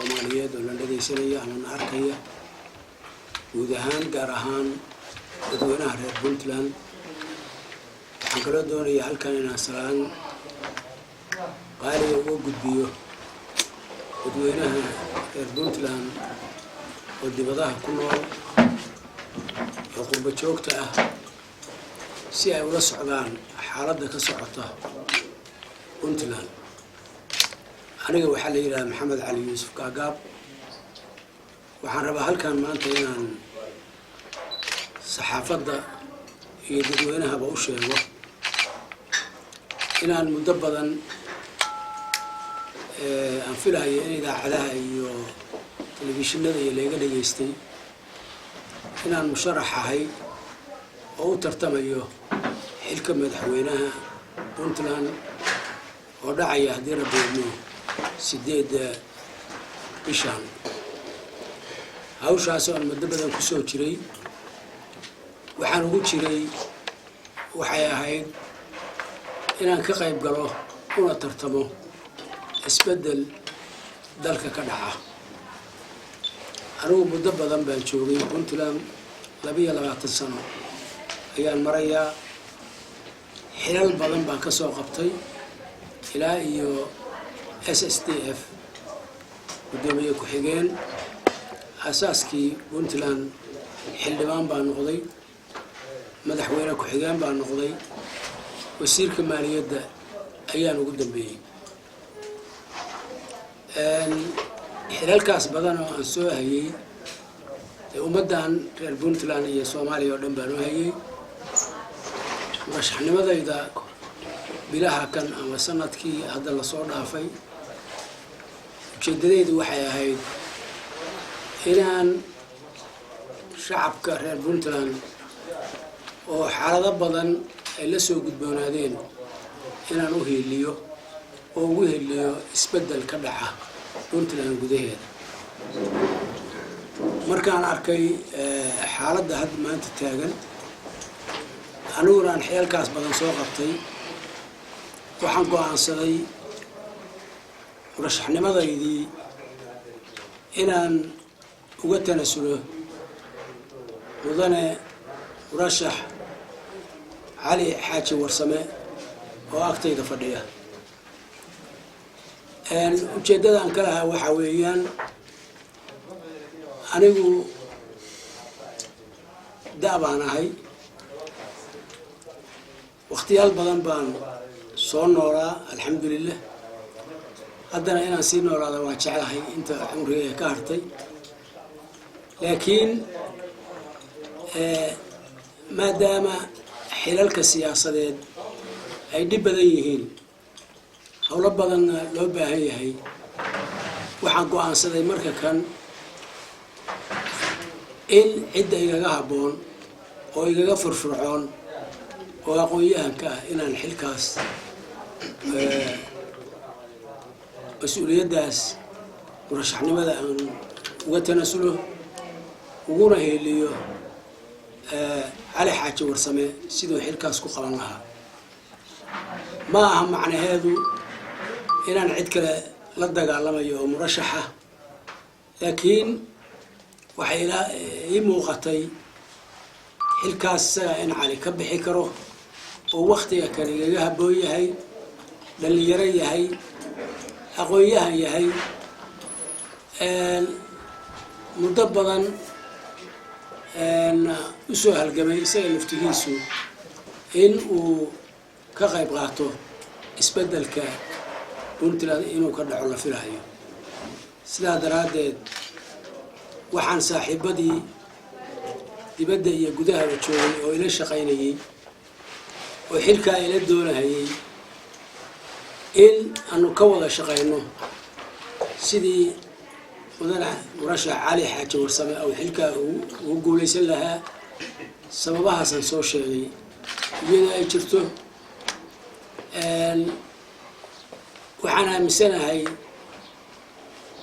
Soomaaliyeed oo la dhageysanaya ama arkaya guud ahaan gaar ahaan dadweynaha reer Puntland waxaan kala doonayaa halkan inaan salaan qaali ugu gudbiyo dadweynaha reer Puntland oo dibadaha ku nool oo qurbo joogta ah si ay ula socdaan xaaladda ka socota Puntland. aniga waxaa la yiraahdaa Maxamed Cali Yuusuf Gaagaab waxaan rabaa halkan maanta inaan saxaafadda iyo dadweynahaba u sheego inaan muddo badan aan filayo in idaacadaha iyo telefishinada iyo laga dhageystay inaan musharax ahay oo u tartamayo xilka madaxweynaha Puntland oo dhacaya haddii Rabbi idmo 8 bishan. hawshaas oo muddo badan ku soo jiray waxaan ugu jiray waxay ahayd inaan ka qayb galo una tartamo isbedel dalka ka dhaca. anigu muddo badan baan joogay Puntland 22 sano ayaan marayaa xilal badan baan ka soo qabtay ilaa iyo SSDF gudoomiye ku xigeen asaaskii Puntland xildhibaan baan noqday madaxweyne ku xigeen baan noqday wasiirka maaliyadda ayaan ugu dambeeyay xilalkaas badan oo aan soo hayay ummadan reer Puntland iyo Soomaaliya oo dhan baan u hayay mashruucnimadayda bilaha kan ama sanadkii hadda la soo dhaafay ujeedadaydu waxay ahayd inaan shacabka reer Puntland oo xaalado badan ay la soo gudboonaadeen inaan u heeliyo oo ugu heeliyo isbedel ka dhaca Puntland gudaheeda. markaan arkay xaaladda hadda maanta taagan aniguna aan xeelkaas badan soo qabtay waxaan go'aansaday murashaxnimadaydii inaan uga tanasulo mudane murashax Cali Xaaji Warsame oo agtayda fadhiya. ujeedada aan ka lahaa waxa weeyaan anigu daabaan ahay waqtiyaal badan baan soo noolaa alxamdulillah haddana inaan sii noolaada waa jeclahay inta cumriga ka hartay laakiin maadaama xilalka siyaasadeed ay dhib badan yihiin howlo badanna loo baahan yahay waxaan go'aansaday marka kan in cidda igaga habboon oo igaga furfurcoon oo aqoon-yahanka ah inaan xilkaas mas-uuliyaddaas murashaxnimada aan uga tanasulo uguna heeliyo Cali Xaaji Warsame sidoo xilkaas ku qaban lahaa. ma aha macnaheedu inaan cid kale la dagaalamayo oo murashaxa laakiin waxay ii muuqatay xilkaas isaga in Cali ka bixi karo oo waqtiga kan igaga habboon yahay dhalinyaro yahay aqoon-yahan yahay muddo badan u soo halgamay isaga laftigiisu in uu ka qayb qaato isbedelka Puntland inuu ka dhaco la filayo. sidaa daraaddeed waxaan saaxiibadii dibadda iyo gudaha joogay oo ila shaqaynayay oo xilka ila doonayay in aanu ka wada shaqayno sidii mudane murashax Cali Xaaji Warsame oo xilka uu guuleysan lahaa sababahaasaan soo sheegay iyadoo ay jirto waxaan aaminsanahay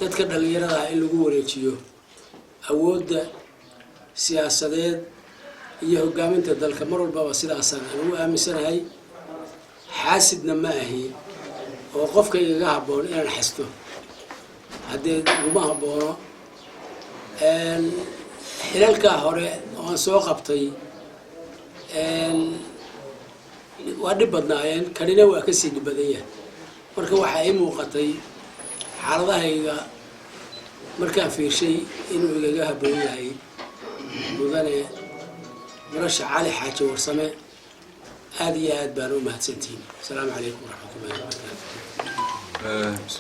dadka dhalinyarada in lagu wareejiyo awoodda siyaasadeed iyo hogaaminta dalka mar walbaba sidaasaan anigu aaminsanahay xaasidna ma ahi oo qofka igaga habboon inaan xasto haddee uguma haboono xilalkaa hore oo aan soo qabtay waa dhib badnaayeen kanina waa kasii dhib badan yahay marka waxaa ii muuqatay xaaladahayga markaan fiirshay inuu igaga haboon yahay mudane murashax cali xaaji warsame aad iyo aad baan u mahadsantihiin asalaamu calaykum waraxmatullahi wabarakaatu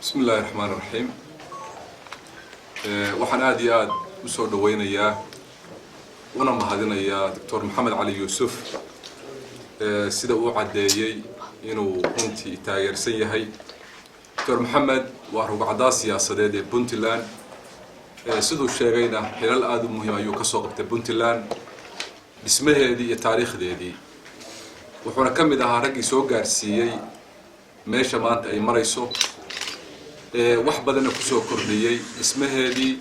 بسم الله الرحمن الرحيم waxaan aad iyo aad u soo dhaweynayaa una mahadinayaa Dr. Maxamed Cali Yuusuf sida uu cadeeyay inuu runtii taageersan yahay Dr. Maxamed waa rugcada siyaasadeed ee Puntland sidoo sheegayna xilal aad u muhiim ayuu ka soo qabtay Puntland dhismaheedii iyo taariikhdeedii wuxuuna ka mid ahaa raggii soo gaarsiiyay meesha maanta ay marayso wax badan ku soo kordhiyay dhismaheedii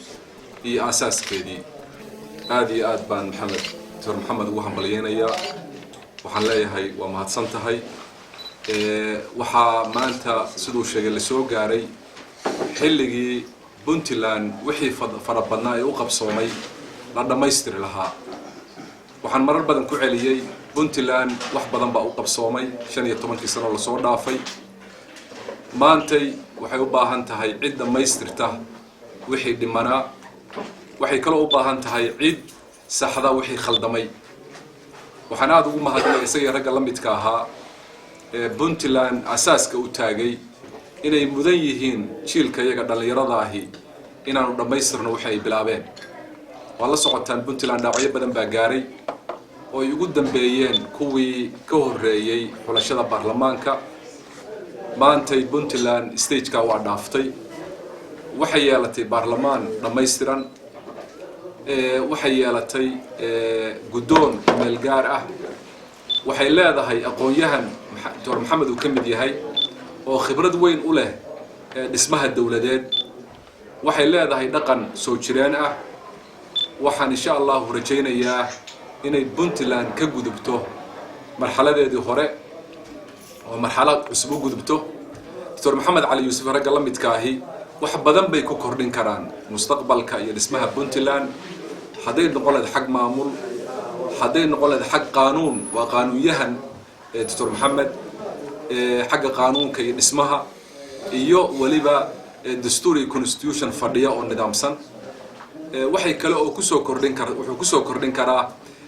iyo asaaskeedii aad iyo aad baan Dr. Maxamed ugu hambalyeynaya waxaan leeyahay waa mahadsan tahay waxaa maanta sidoo sheegay la soo gaaray xilligii Puntland wixii farabadnaa ee u qabsoomay la dhameystiri lahaa waxaan marar badan ku celiyay Puntland wax badan baa u qabsoomay 15 sano la soo dhaafay maantay waxay u baahan tahay cid dhameystirta wixii dhimanaa waxay kale u baahan tahay cid saxda wixii khaldamay waxaan aad ugu mahadnaqay isaga ragga la midka ahaa Puntland asaaska u taagay inay mudan yihiin jiilka iyaga dhalinyarada ahi inaanu dhameystirno waxay bilaabeen waa la socotaan Puntland dhaawacyo badan baa gaaray oo ay ugu dambeeyeen kuwii ka horeeyay xulashada baarlamaanka maantay Puntland stage-ka waa dhaaftay waxay yeelatay baarlamaan dhameystiran waxay yeelatay guddoon meel gaar ah waxay leedahay aqoon-yahan Dr. Maxamed uu ka mid yahay oo khibrad weyn u leh dhismaha dawladeed waxay leedahay dhaqan soo jireen ah waxaan insha Allah rajaynayaa inay Puntland ka gudubto marxaladeedii hore oo marxalad cusub u gudubto Dr. Maxamed Cali Yuusuf ragga la midka ahi wax badan bay ku kordhin karaan mustaqbalka iyo dhismaha Puntland haday noqon lahayd xaq maamul haday noqon lahayd xaq qaanuun waa qaanuunyahan Dr. Maxamed xagga qaanuunka iyo dhismaha iyo waliba dastuuri constitution fadhiya oo nidaamsan waxay kale oo ku soo kordhin karaa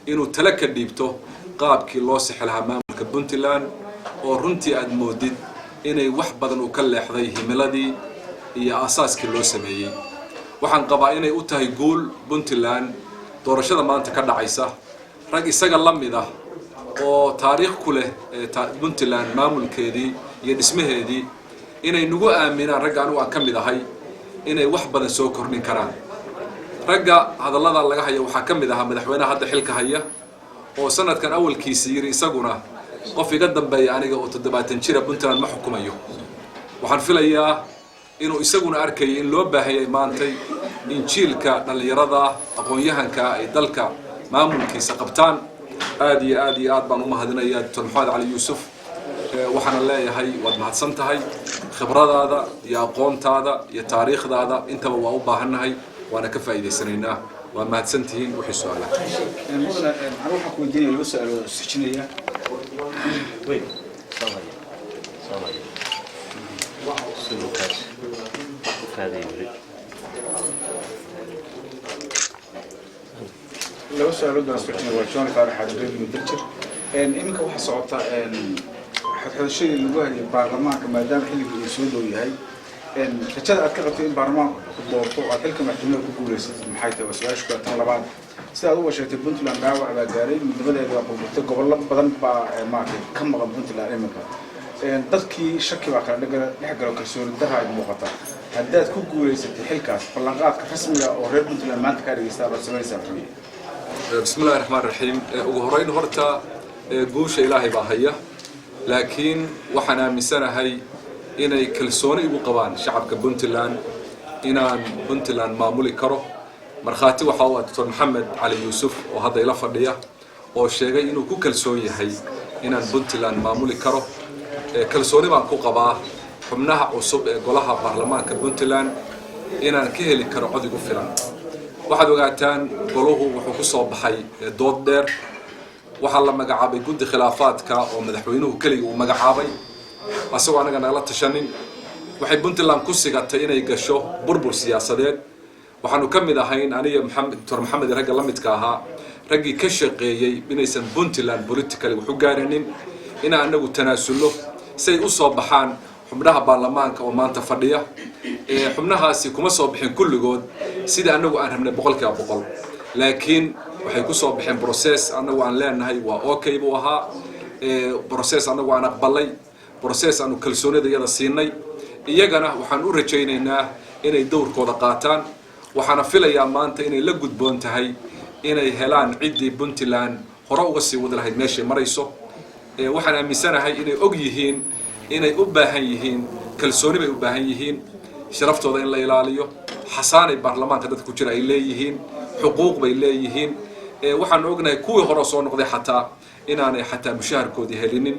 inuu tala ka dhiibto qaabkii loo sixi lahaa maamulka Puntland oo runtii aad moodid inay wax badan u ka leexday himiladii iyo asaaskii loo sameeyay waxaan qabaa inay u tahay gool Puntland doorashada maanta ka dhacaysa rag isaga la mid ah oo taariikh ku leh Puntland maamulkeedii iyo dhismaheedii inay nagu aaminaan ragga anigu aan ka mid ahay inay wax badan soo kordhin karaan ragga hadallada laga hayo waxaa ka mid ahaa madaxweynaha hadda xilka haya oo sanadkan awalkiisa yiri isaguna qof iga dambeeya aniga oo 70 jir Puntland ma xukumayo waxaan filayaa inuu isaguna arkay in loo baahayay maantay in jiilka dhalinyarada aqoon-yahanka ay dalka maamulkiisa qabtaan aad iyo aad baan u mahadinayaa Dr. Maxamed Cali Yuusuf waxaan leeyahay waad mahadsan tahay khibradaada iyo aqoontaada iyo taariikhdaada intaba waa u baahanahay وانا كفايديسنينا وما تسنتين وحي سؤالك مثلا اروح اكو الدنيا لو سالوا السجنيه وين صومالي سلوكات هذه يريد لو سالوا السجنيه وجون قال حد من دكتور امك waxa socota xadxadashada lagu hayay baarlamaanka maadaama xilliga soo dhow yahay rajada aad ka qabtay in baarlamaanku doorto aad halka maxkamada ku guuleysatay maxay tahay su'aashu ka tan labaad sida aad u washeegtay Puntland dhaawac baa gaaray midnadeeda waa qulqultay gobollo badan baa maartay ka maqan Puntland iminka dadkii shaki baa kala dhexgalo kalsooni darro ay muuqata haddaad ku guuleysatay xilkaas ballanqaadka rasmiga oo reer Puntland maanta ka dhigaysta baad sameynaysaa بسم الله الرحمن الرحيم ugu horeyn horta guusha Ilaahay baa haya laakiin waxaan aaminsanahay inay kalsooni ugu qabaan shacabka Puntland inaan Puntland maamuli karo marxaati waxa uu Dr. Maxamed Cali Yuusuf oo hadda ila fadhiya oo sheegay inuu ku kalsoon yahay inaan Puntland maamuli karo kalsooni baan ku qabaa xubnaha cusub ee golaha baarlamaanka Puntland inaan ka heli karo cod igu filan waxaad ogaataan goluhu wuxuu ku soo baxay dood dheer waxa la magacaabay guddi khilaafaadka oo madaxweynuhu kaliya uu magacaabay asagoo anaga nagala tashanin waxay Puntland ku sigatay inay gasho burbur siyaasadeed waxaanu ka mid ahayn aniga Dr. Maxamed ragga la midka ahaa raggii ka shaqeeyay inaysan Puntland politically wax u gaarinin ina anagu tanaasulo say u soo baxaan xubnaha baarlamaanka oo maanta fadhiya xubnahaasi kuma soo bixin kulligood sida anagu aan rabnay 100% laakiin waxay ku soo bixin process anagu aan leenahay waa okay buu ahaa process anagu aan aqbalay process aanu kalsoonida iyada siinay iyagana waxaan u rajaynaynaa inay dowrkooda qaataan waxaana filayaa maanta inay la gudboon tahay inay helaan ciddii Puntland hore uga sii wada lahayd meeshay marayso waxaan aaminsanahay inay og yihiin inay u baahan yihiin kalsooni bay u baahan yihiin sharaftooda in la ilaaliyo xasaanay baarlamaanka dadku jira ay leeyihiin xuquuq bay leeyihiin waxaan ognahay kuwii hore soo noqday xataa inaanay xataa mushaharkoodii helinin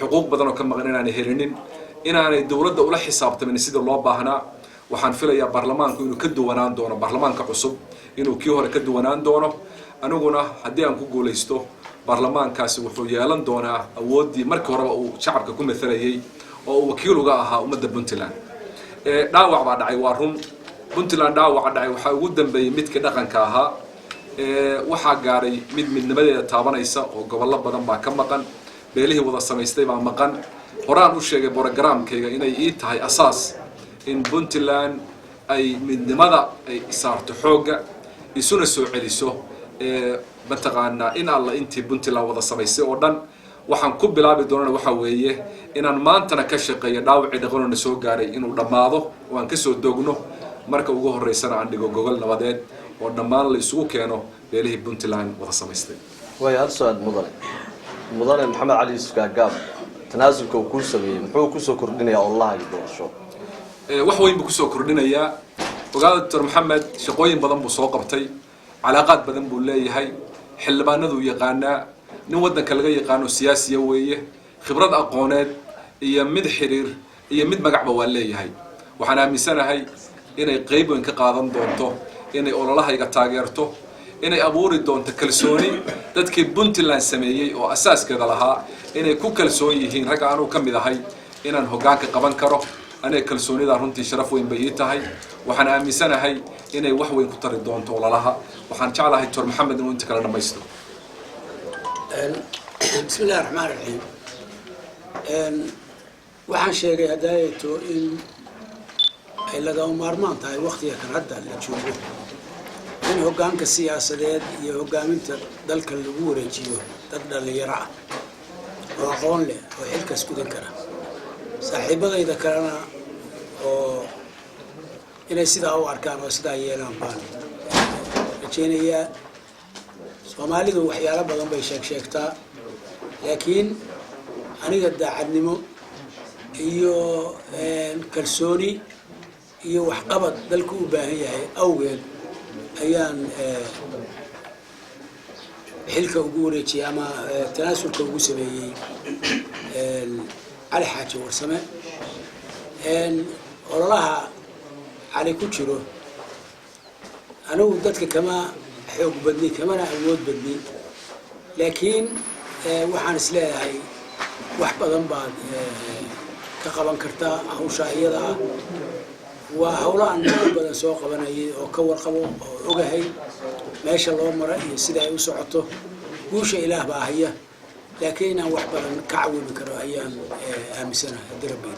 xuquuq badan oo ka maqan inaanay helinin inaanay dawladda ula xisaabtamin sida loo baahnaa waxaan filayaa baarlamaanku inuu ka duwanaan doono baarlamaanka cusub inuu kii hore ka duwanaan doono aniguna haddii aan ku guulaysto baarlamaankaasi wuxuu yeelan doonaa awoodii markii horeba uu shacabka ku meelayay oo uu wakiil uga ahaa ummadda Puntland dhaawac baa dhacay waa run Puntland dhaawac dhacay waxa ugu dambeeyay midkii dhaqanka ahaa waxa gaaray midnimadeeda taabanaysa oo gobollo badan baa ka maqan beelihii wada samaystay baa maqan horaan u sheegay programkayga inay ii tahay asaas in Puntland ay midnimada ay saarto xooga isuna soo celiso mataqaana in alla intii Puntland wada samaysay oo dhan waxaan ku bilaabi doonaa waxa weeye inaan maantana ka shaqeeyo dhaawacii dhaqanona soo gaaray inuu dhamaado oo aan ka soo doogno marka ugu horeysana aan dhigo gogol nabadeed oo dhammaan la isugu keeno beelihii Puntland wada samaystay way hal su'aal mudane Maxamed Cali Yuusuf Gaagaab tanaasulka uu ku sameeyay muxuu ku soo kordhinayaa wallahi doorasho wax weyn buu ku soo kordhinayaa ogaada Dr. Maxamed shaqooyin badan buu soo qabtay علاقات بدن بوليه هاي حلبانة ذو يقانا نودنا كلجا يقانو سياسية ويه خبرات أقونات يمد حرير يمد مجع بواليه هاي وحنا مسنا هاي إنه قريب إنك قاضن دونته إنه أول الله يقتاجرته إنه أبور دونته كلسوني تذكر Puntland سمية وأساس كذا لها إنه كلسوني هين رجع كم إذا هاي إنه هجاك قبان كره أنا كلسوني ده هنتي شرف وين بيته هاي وحنا مسنا هاي إنه وحوين كتر دونته ولا لها وحنشعلها دكتور محمد وانت كلنا ما يستوى. بسم الله الرحمن الرحيم. وحن شيء هدايته إن إلا ده مارمان تاي وقت يكن هذا اللي تشوفه. إن هو قام كسياسة ده هو قام أنت ذلك الجورة جيو تقدر اللي يرعى. وقول له وحيلك سكوت كلام. صاحبه إذا كلامنا أو إن سيدا أو أركان وسيدا يلام بان. كينيا سومالي ذو وحياة بدن بيشكتا لكن أنا قد عدنمو إيو كلسوني إيو وحقبت دلكو باهية أوجد أيان حلك وجورتي أما تناسل كوجوس بي على حاجة ورسمة والله على كتيره أنا ودتك كما حب بدني كما أنا أود بدني لكن وحنا سلاحي وحبة ضمبان كقبان كرتا أو شاهيدا وهؤلاء الناس بدن سوق بناي أو كور قبو أو جهي ما شاء الله مرأي سيدا يوسعته وش إله باهية لكن وحبة كعوي بكرة أيام أمسنا دربي